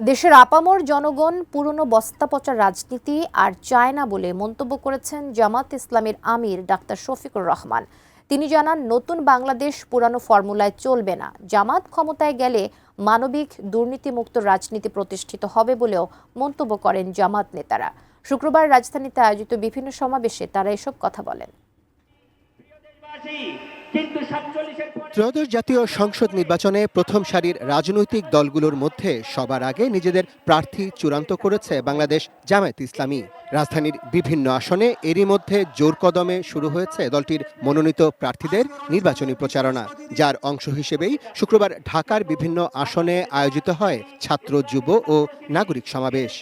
দেশের আপামর জনগণ পুরনো বস্তাপচা রাজনীতি আর চায় না বলে মন্তব্য করেছেন জামাত ইসলামীর আমির ডাক্তার শফিকুর রহমান। তিনি জানান, নতুন বাংলাদেশ পুরানো ফর্মুলায় চলবে না। জামাত ক্ষমতায় গেলে মানবিক দুর্নীতিমুক্ত রাজনীতি প্রতিষ্ঠিত হবে বলেও মন্তব্য করেন জামাত নেতারা। শুক্রবার রাজধানীতে আয়োজিত বিভিন্ন সমাবেশে তারা এসব কথা বলেন। ত্রয়োদশ জাতীয় সংসদ নির্বাচনে প্রথম সারির রাজনৈতিক দলগুলোর মধ্যে সবার আগে নিজেদের প্রার্থী চূড়ান্ত করেছে বাংলাদেশ জামায়াত ইসলামী। রাজধানীর বিভিন্ন আসনে এরই মধ্যে জোর কদমে শুরু হয়েছে দলটির মনোনীত প্রার্থীদের নির্বাচনী প্রচারণা, যার অংশ হিসেবেই শুক্রবার ঢাকার বিভিন্ন আসনে আয়োজিত হয় ছাত্র, যুব ও নাগরিক সমাবেশ।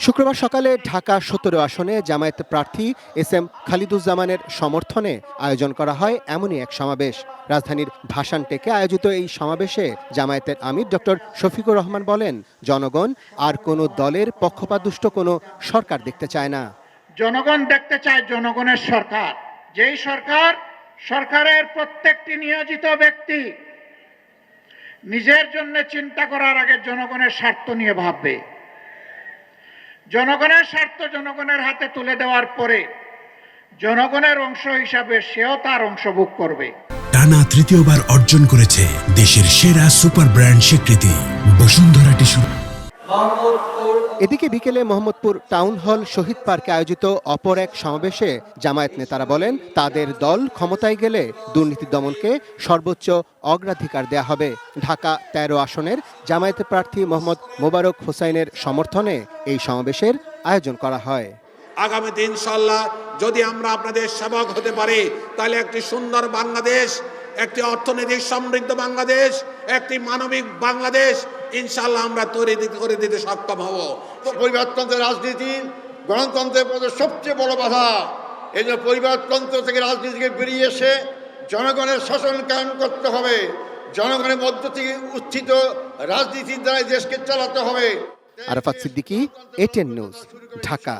শুক্রবার সকালে ঢাকা ১৭ আসনে জামায়াত প্রার্থী এস.এম. খালিদুজ্জামানের সমর্থনে আয়োজন করা হয় এমনই এক সমাবেশ। রাজধানীর ভাসানটেকে আয়োজিত এই সমাবেশে জামায়াতের আমির ডক্টর শফিকুর রহমান বলেন, জনগণ আর কোনো দলের পক্ষপাতদুষ্ট কোনো সরকার দেখতে চায় না। জনগণ দেখতে চায় জনগণের সরকার, যেই সরকারের প্রত্যেকটি নিয়োজিত ব্যক্তি নিজের জন্য চিন্তা করার আগে জনগণের স্বার্থ নিয়ে ভাববে। জনগণের স্বার্থ জনগণের হাতে তুলে দেওয়ার পরে জনগণের অংশ হিসাবে সেও তার অংশ ভোগ করবে। টানা তৃতীয়বার অর্জন করেছে দেশের সেরা সুপার ব্র্যান্ড স্বীকৃতি বসুন্ধরা টিস্যু। এদিকে বিকেলে মোহাম্মদপুর টাউন হল শহীদ পার্কে আয়োজিত অপর এক সমাবেশে জামায়াত নেতারা বলেন, তাদের দল ক্ষমতায় গেলে দুর্নীতি দমনকে সর্বোচ্চ অগ্রাধিকার দেয়া হবে। ঢাকা ১৩ আসনের জামায়াত প্রার্থী মোহাম্মদ মোবারক হোসাইনের সমর্থনে এই সমাবেশের আয়োজন করা হয়। আগামীতে ইনশাআল্লাহ যদি আমরা আপনাদের সেবক হতে পারি, তাহলে একটি সুন্দর বাংলাদেশ, একটি অর্থনৈতিক সমৃদ্ধ বাংলাদেশ, একটি মানবিক বাংলাদেশ ইনশাআল্লাহ আমরা তৈরি করে দিতে সক্ষম হব। পরিবারতন্ত্রের রাজনীতি গণতন্ত্রের পথে সবচেয়ে বড় বাধা। এই জন্য পরিবারতন্ত্র থেকে রাজনীতিকে বেরিয়ে এসে জনগণের শাসন কায়েম করতে হবে। জনগণের মধ্য থেকে উত্থিত রাজনীতির দ্বারা দেশকে চালাতে হবে। Arafat Siddiqui, ATN news, Dhaka.